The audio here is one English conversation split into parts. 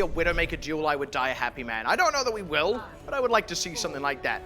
a Widowmaker duel, I would die a happy man. I don't know that we will, but I would like to see something like that.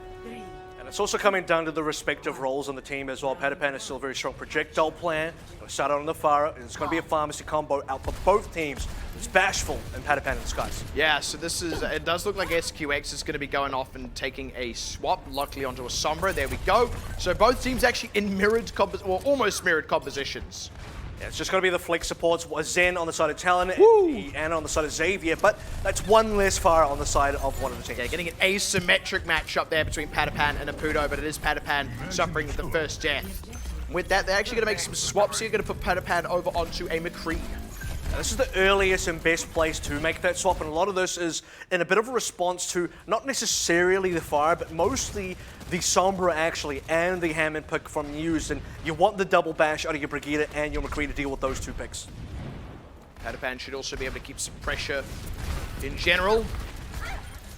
And it's also coming down to the respective roles on the team as well. Patapan is still a very strong projectile player. Going to start out on the Pharah. It's going to be a pharmacy combo out for both teams. It's Bashful and Patapan in skies. Yeah, so this is, it does look like SQX is going to be going off and taking a swap, luckily onto a Sombra. There we go. So both teams actually in mirrored, or almost mirrored compositions. Yeah, it's just going to be the flex supports. Zen on the side of Talon, and Anna on the side of Xavier, but that's one less fire on the side of one of the teams. Yeah, getting an asymmetric matchup there between Patapan and Apudo, but it is Patapan suffering the first death. With that, they're actually going to make some swaps here. Going to put Patapan over onto a McCree. Now, this is the earliest and best place to make that swap, and a lot of this is in a bit of a response to not necessarily the fire, but mostly the Sombra actually, and the Hammond pick from Muse, and you want the double bash out of your Brigitte and your McCree to deal with those two picks. Patapan should also be able to keep some pressure in general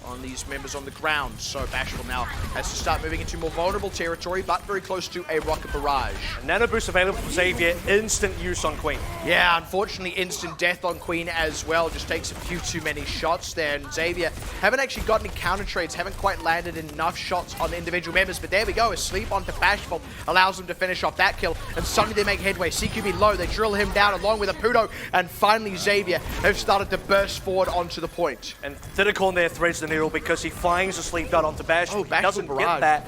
on these members on the ground. So Bashful now has to start moving into more vulnerable territory, but very close to a rocket barrage. A nano boost available for Xavier, instant use on Queen. Yeah, unfortunately instant death on Queen as well. Just takes a few too many shots there. And Xavier haven't actually got any counter trades, haven't quite landed enough shots on individual members, but there we go. A sleep onto Bashful allows them to finish off that kill, and suddenly they make headway. CQB low, they drill him down along with Apudo, and finally Xavier have started to burst forward onto the point. And Thittercorn there threads the needle because he finds a sleep dart onto Bashful. Oh, he doesn't barrage. get that.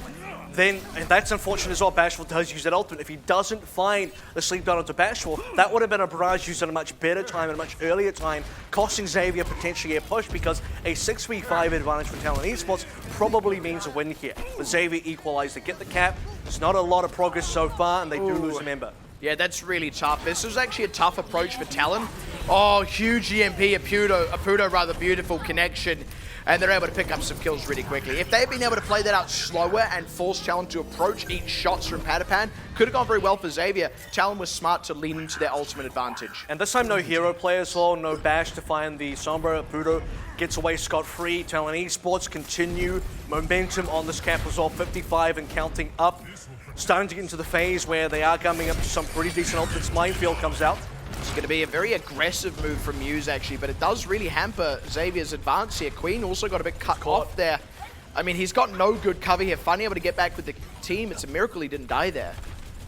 Then, and that's unfortunate as well, Bashful does use that ultimate. If he doesn't find the sleep dart onto Bashful, that would have been a barrage used at a much better time, at a much earlier time, costing Xavier potentially a push, because a 6v5 advantage for Talon Esports probably means a win here. But Xavier equalized to get the cap. There's not a lot of progress so far, and they do lose a member. Yeah, that's really tough. This was actually a tough approach for Talon. Oh, huge EMP, Apudo rather beautiful connection. And they're able to pick up some kills really quickly. If they'd been able to play that out slower and force Talon to approach each shots from Patapan, could have gone very well for Xavier. Talon was smart to lean into their ultimate advantage. And this time no hero play as well, no bash to find the Sombra. Apudo gets away scot-free. Talon Esports continue momentum on this cap as well, 55 and counting up. Starting to get into the phase where they are coming up to some pretty decent ultimates. Minefield comes out. It's going to be a very aggressive move from Muse, actually, but it does really hamper Xavier's advance here. Queen also got a bit cut off there. I mean, he's got no good cover here. Finally able to get back with the team. It's a miracle he didn't die there.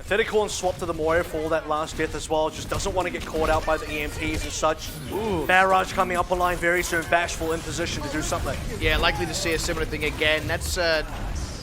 Thittercorn swapped to the Moira for that last death as well. Just doesn't want to get caught out by the EMPs and such. Ooh. Barrage coming up online very soon. Bashful in position to do something. Yeah, likely to see a similar thing again. That's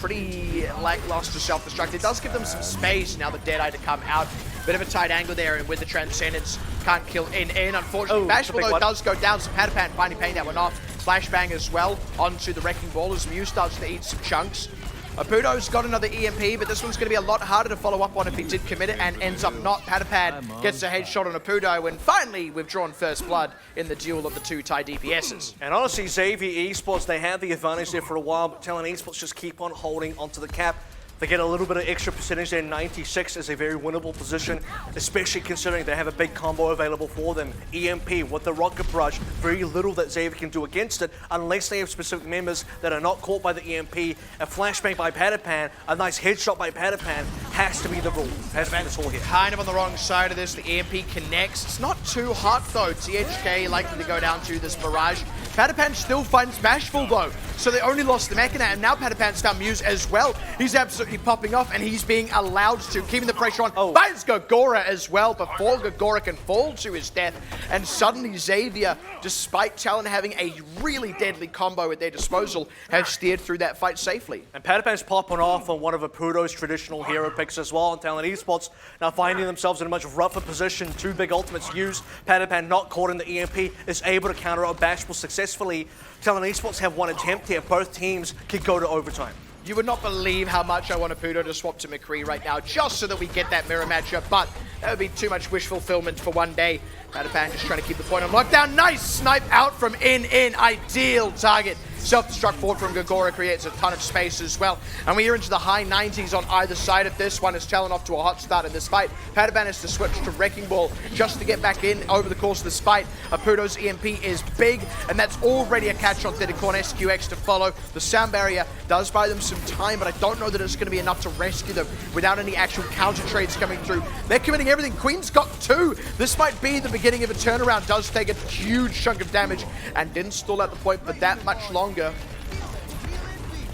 pretty lackluster self-destruct. It does give them some space now, the Deadeye to come out. Bit of a tight angle there, and with the Transcendence, can't kill in. Unfortunately, Bashful though does go down, so Patapan finally paying that one off. Flashbang as well onto the Wrecking Ball as Muse starts to eat some chunks. Apudo's got another EMP, but this one's going to be a lot harder to follow up on if he did commit it, and ends up not. Patapan gets a headshot on Apudo, and finally we've drawn first blood in the duel of the two tie DPSs. And honestly, Xavier Esports, they had the advantage there for a while, but Talon Esports just keep on holding onto the cap. They get a little bit of extra percentage there. 96 is a very winnable position, especially considering they have a big combo available for them. EMP with the Rocket Barrage, very little that Xavier can do against it unless they have specific members that are not caught by the EMP. A flashbang by Patapan, a nice headshot by Patapan has to be the rule. Has to be the score here. Kind of on the wrong side of this. The EMP connects. It's not too hot though. THK likely to go down to this barrage. Patapan still finds Bashful though, so they only lost the Mechana, and now Patapan's down Muse as well. He's absolutely popping off, and he's being allowed to, keeping the pressure on. Finds Gogora as well before Gogora can fall to his death, and suddenly Xavier, despite Talon having a really deadly combo at their disposal, have steered through that fight safely. And Patapan's popping off on one of Apudo's traditional hero picks as well, and Talon Esports now finding themselves in a much rougher position. Two big ultimates used. Patapan not caught in the EMP, is able to counter out Bashful successfully. Talon Esports have one attempt here. Both teams could go to overtime. You would not believe how much I want Apudo to swap to McCree right now, just so that we get that mirror matchup, but that would be too much wish fulfillment for one day. Patapan just trying to keep the point on lockdown. Nice snipe out from in. Ideal target. Self-destruct forward from Gogora creates a ton of space as well. And we are into the high 90s on either side of this one. Is Talon off to a hot start in this fight. Patapan has to switch to Wrecking Ball just to get back in over the course of this fight. Apudo's EMP is big, and that's already a catch on Thittercorn. SQX to follow. The sound barrier does buy them some time, but I don't know that it's going to be enough to rescue them without any actual counter trades coming through. They're committing everything. Queen's got 2. This might be the beginning of a turnaround. Does take a huge chunk of damage and didn't stall at the point for that much longer.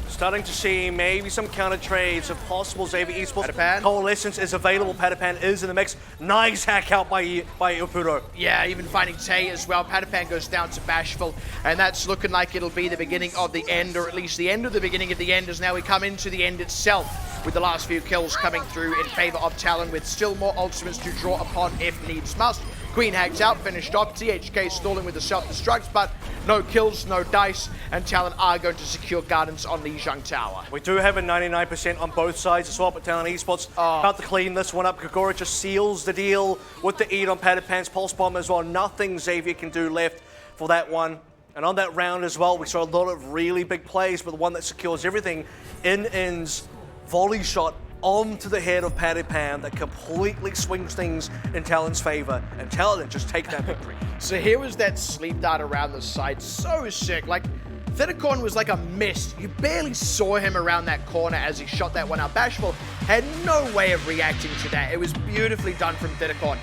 Starting to see maybe some counter trades if possible. Xavier Esports Patapan. Coalescence is available. Patapan is in the mix. Nice hack out by Upudo. Yeah, even finding Tay as well. Patapan goes down to Bashful, and that's looking like it'll be the beginning of the end, or at least the end of the beginning of the end, as now we come into the end itself, with the last few kills coming through in favor of Talon, with still more ultimates to draw upon if needs must. Queen hacked out, finished off. THK stalling with the self-destruct, but no kills, no dice, and Talon are going to secure Gardens on Lijiang Tower. We do have a 99% on both sides as well, but Talon Esports about to clean this one up. Gagora just seals the deal with the eat on Patapan's Pulse Bomb as well. Nothing Xavier can do left for that one. And on that round as well, we saw a lot of really big plays, but the one that secures everything, In-In's volley shot onto the head of Patapan that completely swings things in Talon's favor, and Talon just take that victory. So here was that sleep dart around the side, so sick. Like, Thittercorn was like a mist. You barely saw him around that corner as he shot that one out. Bashful had no way of reacting to that. It was beautifully done from Thittercorn.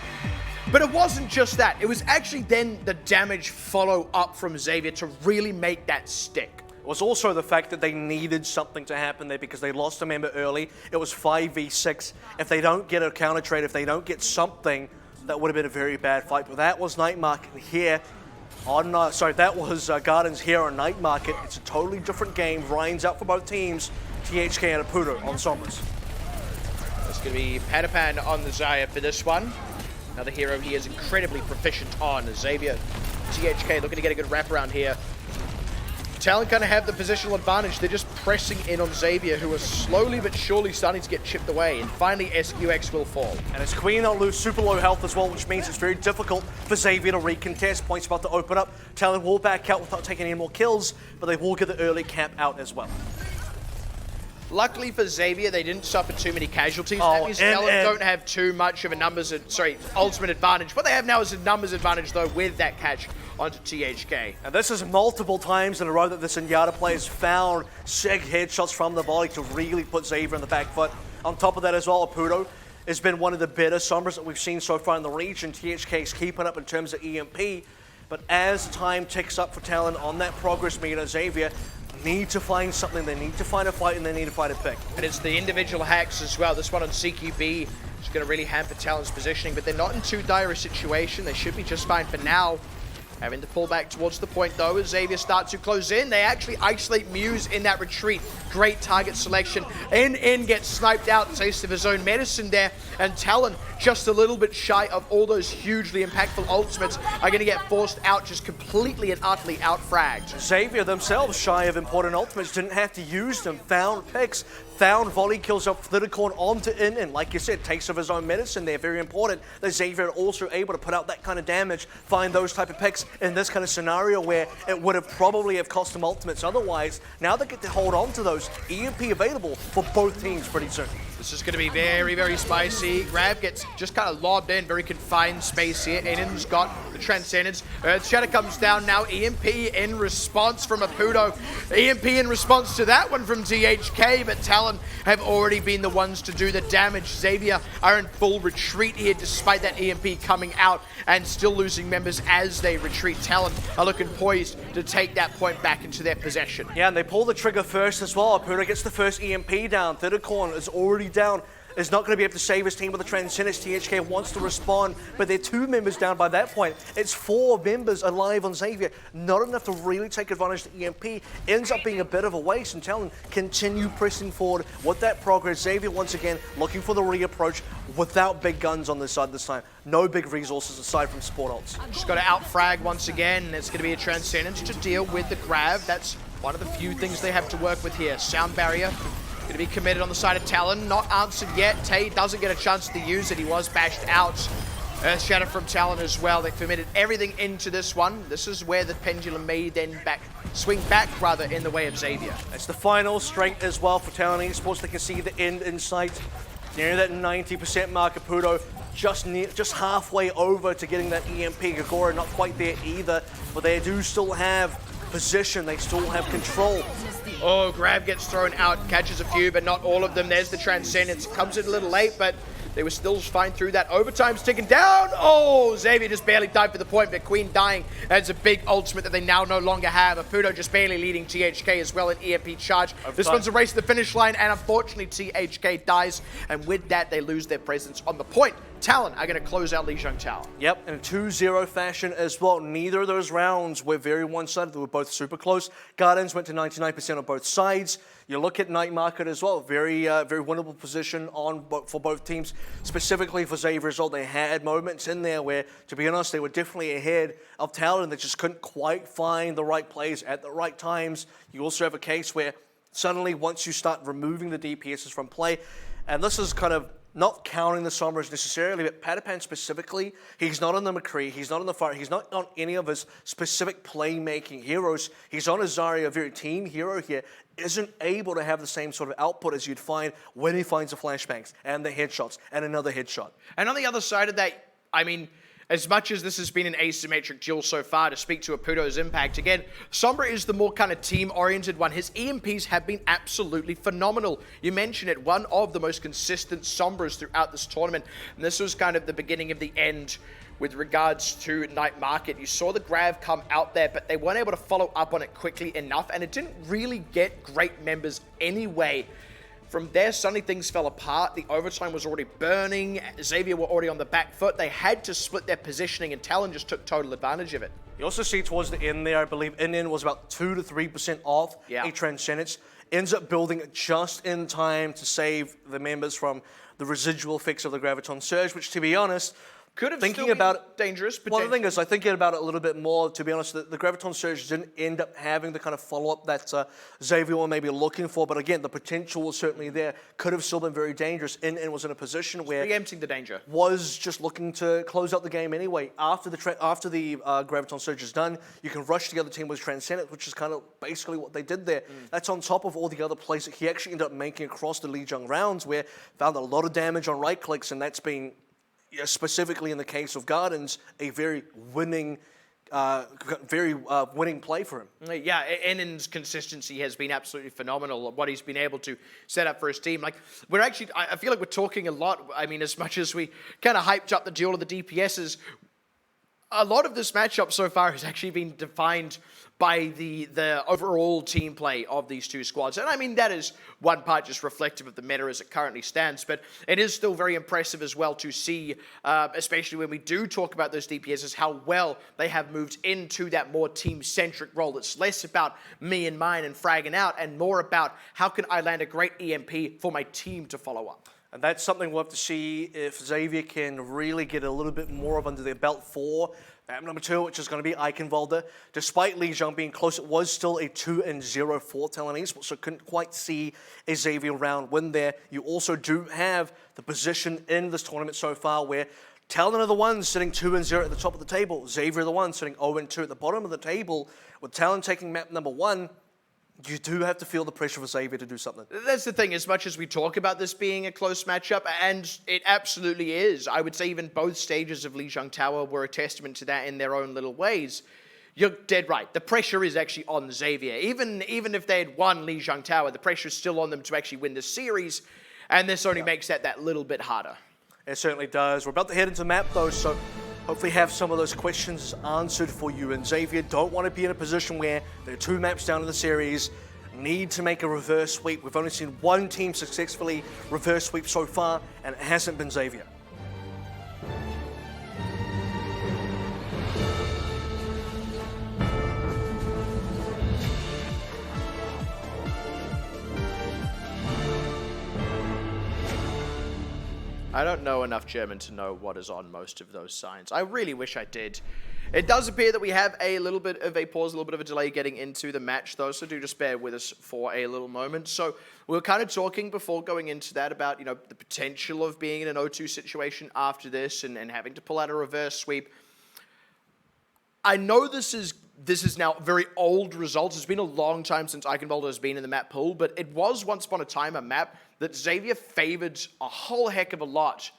But it wasn't just that. It was actually then the damage follow up from Xavier to really make that stick. Was also the fact that they needed something to happen there because they lost a member early. It was 5v6. If they don't get a counter trade, if they don't get something, that would have been a very bad fight. But that was Night Market here on, that was Gardens here on Night Market. It's a totally different game. Ryan's out for both teams. THK and Apudo on Sombras. It's going to be Patapan on the Xayah for this one. Another hero he is incredibly proficient on. Xavier, THK looking to get a good wraparound here. Talon kind of have the positional advantage. They're just pressing in on Xavier, who is slowly but surely starting to get chipped away. And finally, SQX will fall. And as Queen will lose super low health as well, which means it's very difficult for Xavier to recontest. Points about to open up. Talon will back out without taking any more kills, but they will get the early cap out as well. Luckily for Xavier, they didn't suffer too many casualties. That means Talon don't have too much of a ultimate advantage. What they have now is a numbers advantage, though, with that catch onto THK. And this is multiple times in a row that the Zenyatta players found sick headshots from the volley to really put Xavier in the back foot. On top of that as well, Apudo has been one of the better Sombras that we've seen so far in the region. THK's keeping up in terms of EMP, but as time ticks up for Talon on that progress meter, Xavier need to find something. They need to find a fight, and they need to find a pick. And it's the individual hacks as well. This one on CQB is going to really hamper Talon's positioning, but they're not in too dire a situation. They should be just fine for now. Having to pull back towards the point, though, as Xavier starts to close in. They actually isolate Muse in that retreat. Great target selection. In gets sniped out. Taste of his own medicine there. And Talon, just a little bit shy of all those hugely impactful ultimates, are going to get forced out, just completely and utterly out-fragged. Xavier themselves, shy of important ultimates, didn't have to use them. Found picks, found volley kills up Thittercorn onto In. Like you said, takes of his own medicine there. Very important that Xavier are also able to put out that kind of damage, find those type of picks in this kind of scenario where it would have probably have cost them ultimates otherwise. Now they get to hold on to those. EMP available for both teams pretty soon. This is going to be very, very spicy. Grab gets just kind of lobbed in, very confined space here. Innen's got the Transcendence. Earthshatter comes down now. EMP in response from Apudo. EMP in response to that one from THK, but Talon have already been the ones to do the damage. Xavier are in full retreat here despite that EMP coming out and still losing members as they retreat. Talon are looking poised to take that point back into their possession. Yeah, and they pull the trigger first as well. Apudo gets the first EMP down. Thittercorn is already down. Is not going to be able to save his team with the Transcendence. THK wants to respond, but they're 2 members down by that point. It's 4 members alive on Xavier. Not enough to really take advantage of the EMP. Ends up being a bit of a waste, and Talon continue pressing forward with that progress. Xavier once again looking for the reapproach without big guns on this side this time. No big resources aside from support ults. Just got to out-frag once again. It's going to be a Transcendence to deal with the grab. That's one of the few things they have to work with here. Sound barrier. Going to be committed on the side of Talon. Not answered yet. Tay doesn't get a chance to use it. He was bashed out. Earthshatter from Talon as well. They committed everything into this one. This is where the pendulum may then swing back in the way of Xavier. It's the final strength as well for Talon Esports. They can see the end in sight. Near that 90% mark. Apudo just halfway over to getting that EMP. Gagora not quite there either, but they do still have position. They still have control. Oh, grab gets thrown out, catches a few, but not all of them. There's the Transcendence. Comes in a little late, but they were still fine through that. Overtime's ticking down. Oh, Xavier just barely died for the point, but Queen dying. That's a big ultimate that they now no longer have. Apudo just barely leading THK as well in EMP charge. This one's a race to the finish line, and unfortunately THK dies, and with that they lose their presence on the point. Talon are going to close out Lijiang Tower. Yep, in a 2-0 fashion as well. Neither of those rounds were very one-sided. They were both super close. Guardians went to 99% on both sides. You look at Night Market as well. Very winnable position for both teams. Specifically for Xavier as well, they had moments in there where, to be honest, they were definitely ahead of Talon. They just couldn't quite find the right plays at the right times. You also have a case where suddenly once you start removing the DPSs from play, and this is kind of not counting the Sombras necessarily, but Patapan specifically, he's not on the McCree, he's not on the Fire, he's not on any of his specific playmaking heroes. He's on a Zarya, a very team hero here, isn't able to have the same sort of output as you'd find when he finds the flashbangs and the headshots and another headshot. And on the other side of that, I mean, as much as this has been an asymmetric duel so far, to speak to Apudo's impact, again, Sombra is the more kind of team-oriented one. His EMPs have been absolutely phenomenal. You mentioned it, one of the most consistent Sombras throughout this tournament. And this was kind of the beginning of the end with regards to Night Market. You saw the Grav come out there, but they weren't able to follow up on it quickly enough, and it didn't really get great members anyway. From there, suddenly things fell apart. The overtime was already burning. Xavier were already on the back foot. They had to split their positioning, and Talon just took total advantage of it. You also see towards the end there, I believe in was about 2 to 3% off a Transcendence. Ends up building just in time to save the members from the residual effects of the Graviton Surge, which, to be honest, could have thinking about it, dangerous. Well, the thing is, I thinking about it a little bit more, to be honest, the Graviton Surge didn't end up having the kind of follow-up that Xavier were maybe looking for, but again, the potential was certainly there. Could have still been very dangerous, and was in a position where preempting the danger. Was just looking to close out the game anyway. After the Graviton Surge is done, you can rush the other team with Transcendent, which is kind of basically what they did there. That's on top of all the other plays that he actually ended up making across the Lijiang rounds, where found a lot of damage on right clicks, and that's been, specifically in the case of Gardens, a very winning play for him. Yeah, Ennen's consistency has been absolutely phenomenal. What he's been able to set up for his team. Like, we're actually, I feel like we're talking a lot. I mean, as much as we kind of hyped up the duel of the DPSs, a lot of this matchup so far has actually been defined by the overall team play of these two squads. And I mean, that is one part just reflective of the meta as it currently stands, but it is still very impressive as well to see, especially when we do talk about those DPSs, how well they have moved into that more team-centric role. It's less about me and mine and fragging out, and more about how can I land a great EMP for my team to follow up. And that's something we'll have to see if Xavier can really get a little bit more of under their belt for map number 2, which is going to be Eichenwalde. Despite Lijiang being close, it was still a 2-0 for Talon Esports, so couldn't quite see a Xavier round win there. You also do have the position in this tournament so far where Talon are the ones sitting 2-0 at the top of the table. Xavier are the ones sitting 0-2 at the bottom of the table. With Talon taking map number 1, you do have to feel the pressure for Xavier to do something. That's the thing, as much as we talk about this being a close matchup, and it absolutely is, I would say even both stages of Lijiang Tower were a testament to that in their own little ways. You're dead right. The pressure is actually on Xavier. Even if they had won Lijiang Tower, the pressure is still on them to actually win the series, and this only makes that little bit harder. It certainly does. We're about to head into map though, so hopefully have some of those questions answered for you. And Xavier don't want to be in a position where they're 2 maps down in the series, need to make a reverse sweep. We've only seen one team successfully reverse sweep so far, and it hasn't been Xavier. I don't know enough German to know what is on most of those signs. I really wish I did. It does appear that we have a little bit of a pause, a little bit of a delay getting into the match, though, so do just bear with us for a little moment. So we were kind of talking before going into that about, the potential of being in an 0-2 situation after this and having to pull out a reverse sweep. I know this is now very old results. It's been a long time since Eichenwalde has been in the map pool, but it was once upon a time a map that Xavier favored a whole heck of a lot,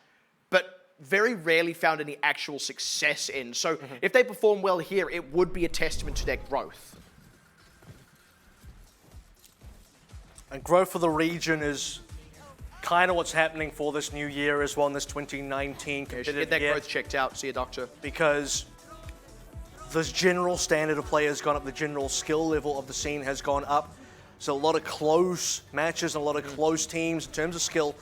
but very rarely found any actual success in. So if they perform well here, it would be a testament to their growth. And growth for the region is kind of what's happening for this new year as well in this 2019 competitive Get that year. growth checked out. See a doctor. Because this general standard of play has gone up, the general skill level of the scene has gone up. So a lot of close matches, and a lot of close teams in terms of skill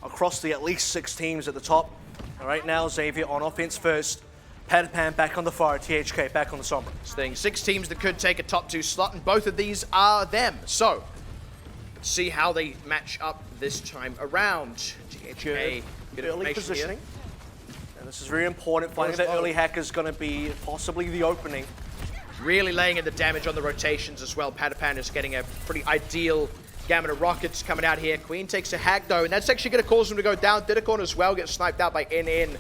across the at least 6 teams at the top. And right now, Xavier on offense first. Patapan back on the fire, THK back on the Sombra. Thing. 6 teams that could take a top 2 slot, and both of these are them. So, let's see how they match up this time around. THK, good Early information positioning. here. And this is very important. Finding that early hack is going to be possibly the opening. Really laying in the damage on the rotations as well. Patapan is getting a pretty ideal gamut of rockets coming out here. Queen takes a hack though, and that's actually going to cause him to go down. Didacorn as well gets sniped out by NN.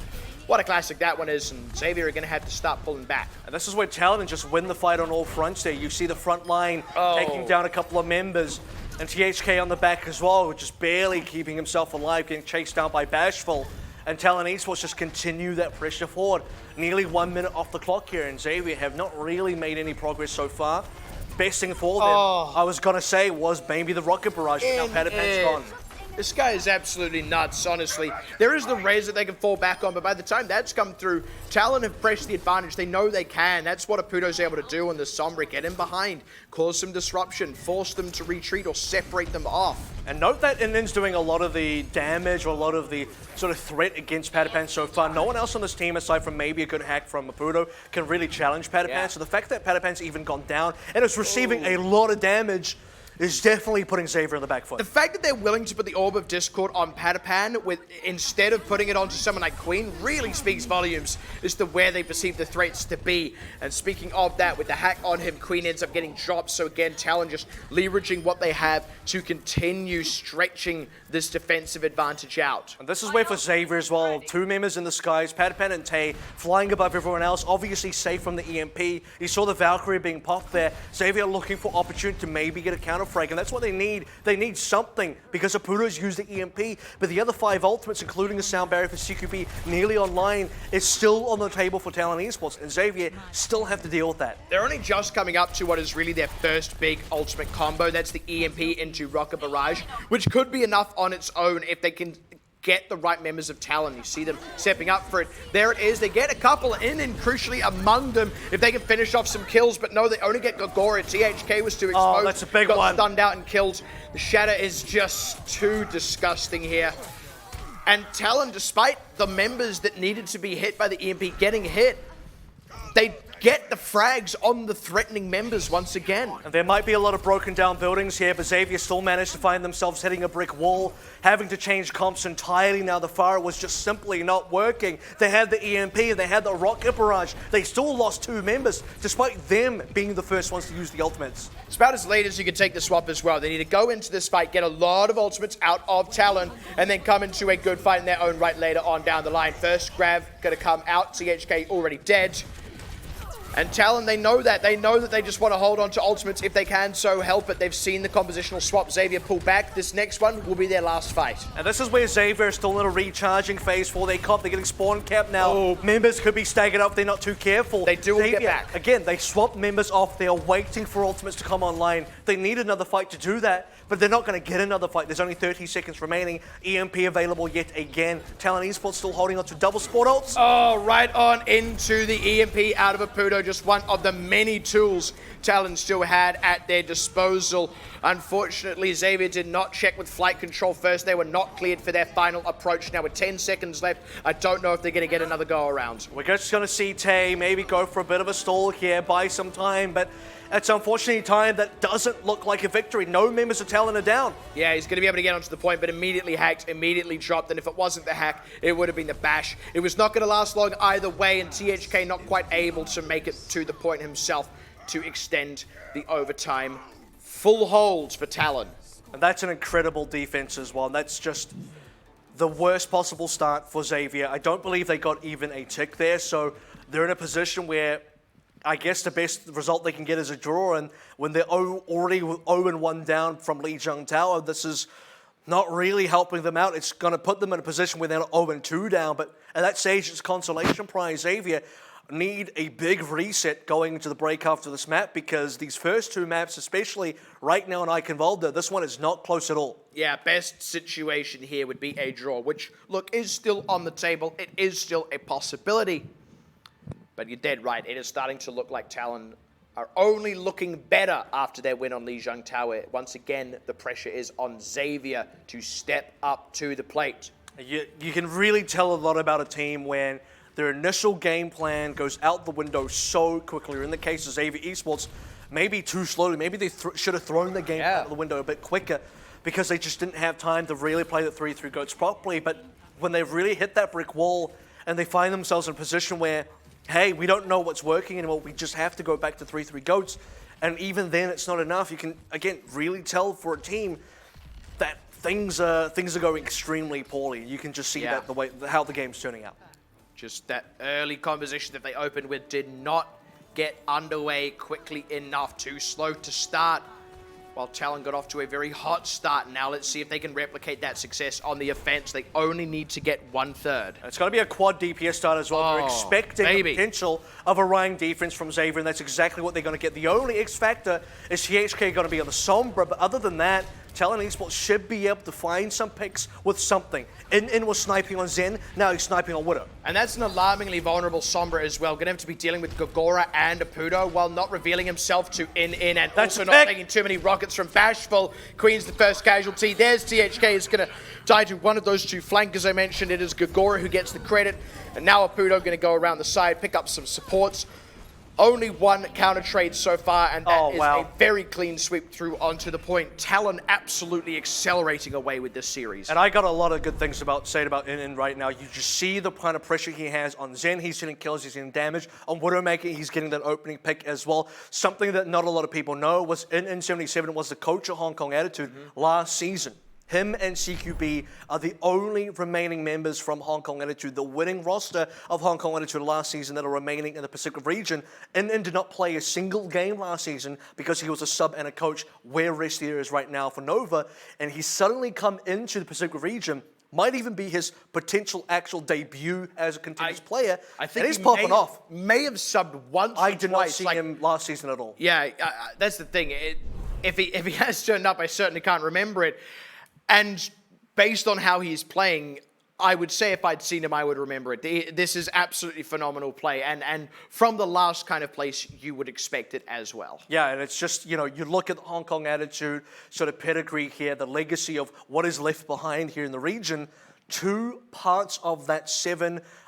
What a classic that one is, and Xavier are going to have to start pulling back. And this is where Talon just win the fight on all fronts there. You see the front line taking down a couple of members, and THK on the back as well, just barely keeping himself alive, getting chased down by Bashful. And Talon Esports just continue that pressure forward. Nearly 1 minute off the clock here, and Xavier have not really made any progress so far. Best thing for them, I was going to say, was maybe the rocket barrage, but now Patapan's gone. This guy is absolutely nuts, honestly. There is the raise that they can fall back on, but by the time that's come through, Talon have pressed the advantage. They know they can. That's what Aputo's able to do on the Sombra. Get in behind, cause some disruption, force them to retreat or separate them off. And note that NN's doing a lot of the damage or a lot of the sort of threat against Patapan so far. No one else on this team, aside from maybe a good hack from Aputo, can really challenge Patapan. Yeah. So the fact that Patapan's even gone down and is receiving a lot of damage is definitely putting Xavier on the back foot. The fact that they're willing to put the Orb of Discord on Patapan instead of putting it onto someone like Queen really speaks volumes as to where they perceive the threats to be. And speaking of that, with the hack on him, Queen ends up getting dropped. So again, Talon just leveraging what they have to continue stretching this defensive advantage out. And this is where for Xavier as well, 2 members in the skies, Patapan and Tay flying above everyone else, obviously safe from the EMP. You saw the Valkyrie being popped there. Xavier looking for opportunity to maybe get a counter frag, and that's what they need. They need something, because Aputo's used the EMP, but the other 5 ultimates, including the sound barrier for CQB, nearly online, is still on the table for Talon Esports, and Xavier still have to deal with that. They're only just coming up to what is really their first big ultimate combo. That's the EMP into Rocket Barrage, which could be enough on its own if they can get the right members of Talon. You see them stepping up for it. There it is. They get a couple in, and crucially among them, if they can finish off some kills, but no, they only get Gogora. THK was too exposed. Oh, that's a big got one. Stunned out and killed. The Shatter is just too disgusting here. And Talon, despite the members that needed to be hit by the EMP getting hit, they get the frags on the threatening members once again. And there might be a lot of broken down buildings here, but Xavier still managed to find themselves hitting a brick wall, having to change comps entirely now. The fire was just simply not working. They had the EMP, they had the rocket barrage. They still lost 2 members, despite them being the first ones to use the ultimates. It's about as late as you can take the swap as well. They need to go into this fight, get a lot of ultimates out of Talon, and then come into a good fight in their own right later on down the line. First grab gonna come out, THK already dead. And Talon, they know that. They know that they just want to hold on to ultimates if they can so help it. They've seen the compositional swap. Xavier pull back. This next one will be their last fight. And this is where Xavier is still in a recharging phase for their comp. They're getting spawn capped now. Members could be staggered up if they're not too careful. They do Xavier, get back. Again, they swapped members off. They are waiting for ultimates to come online. They need another fight to do that, but they're not going to get another fight. There's only 30 seconds remaining. EMP available yet again. Talon Esports still holding on to double sport ults. Oh, right on into the EMP out of Aputo. Just one of the many tools Talon still had at their disposal. Unfortunately, Xavier did not check with flight control first. They were not cleared for their final approach. Now with 10 seconds left, I don't know if they're going to get another go around. We're just going to see Tay maybe go for a bit of a stall here, buy some time, but it's unfortunately time that doesn't look like a victory. No members of Talon are down. Yeah, he's going to be able to get onto the point, but immediately hacked, immediately dropped, and if it wasn't the hack, it would have been the bash. It was not going to last long either way, and THK not quite able to make it to the point himself to extend the overtime. Full holds for Talon. And that's an incredible defense as well. That's just the worst possible start for Xavier. I don't believe they got even a tick there, so they're in a position where I guess the best result they can get is a draw, and when they're already 0-1 down from Lijiang Tower, this is not really helping them out. It's going to put them in a position where they're 0-2 down, but at that stage, it's consolation prize. Xavier need a big reset going into the break after this map, because these first two maps, especially right now in Eichenwalde, this one is not close at all. Yeah, best situation here would be a draw, which, look, is still on the table. It is still a possibility. But you're dead right. It is starting to look like Talon are only looking better after their win on Lijiang Tower. Once again, the pressure is on Xavier to step up to the plate. You can really tell a lot about a team when their initial game plan goes out the window so quickly. Or in the case of Xavier Esports, maybe too slowly. Maybe they should have thrown the game out of the window a bit quicker, because they just didn't have time to really play the 3-3 goats properly. But when they really hit that brick wall and they find themselves in a position where, hey, we don't know what's working anymore, we just have to go back to 3-3 goats, and even then it's not enough. You can, again, really tell for a team that things are going extremely poorly. You can just see that the way how the game's turning out. Just that early composition that they opened with did not get underway quickly enough. Too slow to start, while Talon got off to a very hot start. Now let's see if they can replicate that success on the offense. They only need to get 1/3. It's going to be a quad DPS start as well. They're expecting the potential of a Ryan defense from Xavier, and that's exactly what they're going to get. The only X factor is THK going to be on the Sombra, but other than that, Talon Esports should be able to find some picks with something. In was sniping on Zen, now he's sniping on Widow. And that's an alarmingly vulnerable Sombra as well. Gonna have to be dealing with Gogora and Apudo while not revealing himself to In, and also not taking too many rockets from Bashful. Queen's the first casualty. There's THK is gonna die to one of those two flankers I mentioned. It is Gogora who gets the credit. And now Apudo gonna go around the side, pick up some supports. Only one counter trade so far, and that is a very clean sweep through onto the point. Talon absolutely accelerating away with this series. And I got a lot of good things about saying about In right now. You just see the kind of pressure he has on Zen. He's getting kills, he's getting damage. On Widowmaker, he's getting that opening pick as well. Something that not a lot of people know was In 77 was the coach of Hong Kong Attitude last season. Him and CQB are the only remaining members from Hong Kong Attitude, the winning roster of Hong Kong Attitude last season that are remaining in the Pacific region. And did not play a single game last season because he was a sub and a coach where Restier is right now for Nova. And he's suddenly come into the Pacific region, might even be his potential actual debut as a Contenders player. I think he's popping off. May have subbed once I did not see him last season at all. Yeah, that's the thing. If he has turned up, I certainly can't remember it. And based on how he's playing, I would say if I'd seen him, I would remember it. This is absolutely phenomenal play. And from the last kind of place, you would expect it as well. Yeah, and it's just, you know, you look at the Hong Kong Attitude, sort of pedigree here, the legacy of what is left behind here in the region. Two parts of that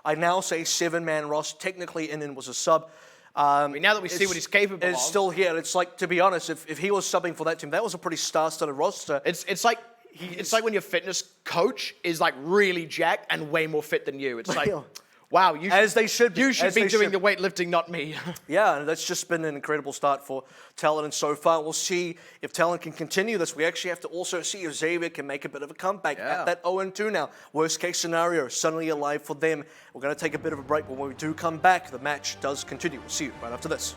I now say seven-man roster. Technically, In was a sub. Now that we see what he's capable of. It's still here. It's like, to be honest, if he was subbing for that team, that was a pretty star-studded roster. It's like when your fitness coach is like really jacked and way more fit than you. It's like, wow, as they should be. You should be doing the weightlifting, not me. Yeah, and that's just been an incredible start for Talon, and so far we'll see if Talon can continue this. We actually have to also see if Xavier can make a bit of a comeback at that 0-2 now. Worst case scenario, suddenly alive for them. We're going to take a bit of a break, but when we do come back, the match does continue. We'll see you right after this.